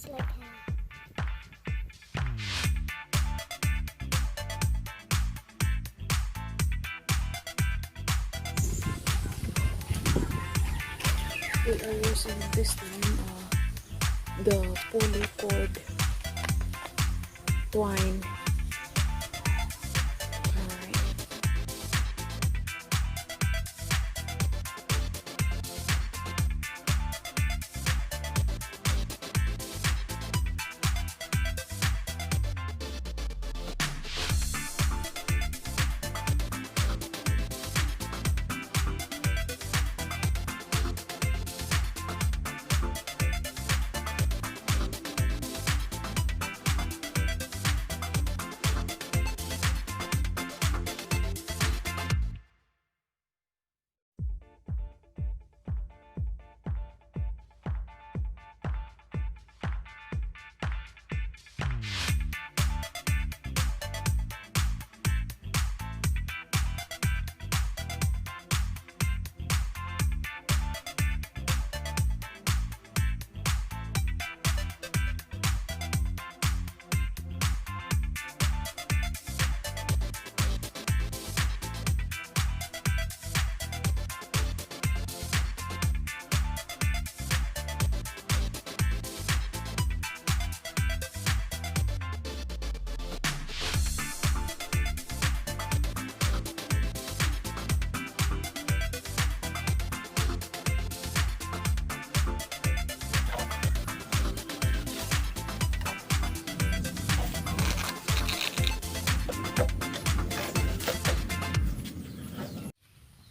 just like him. We are using this time the polycord twine. Alright.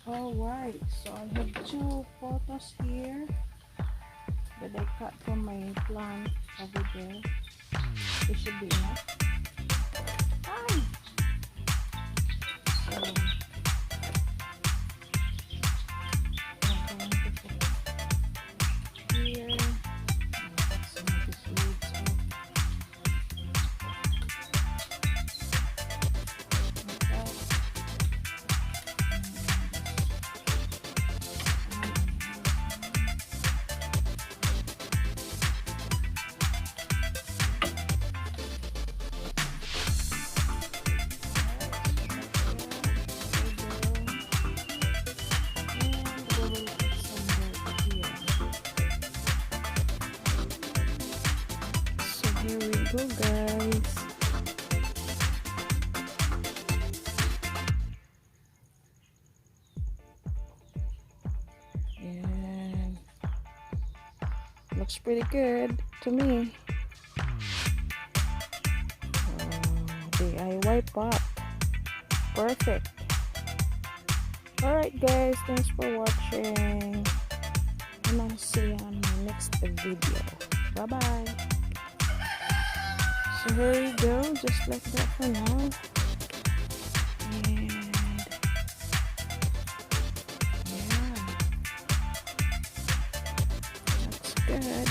Alright, so I have 2 photos here that I cut from my plant over there. This should be enough. Hi! So, I'm going to put here. Cut some of these leaves off. Like that. Here we go, guys. And looks pretty good to me. DIY pot. Perfect. Alright guys, thanks for watching. And I'll see you on my next video. Bye bye. So here you go, just like that for now. And yeah, that's good.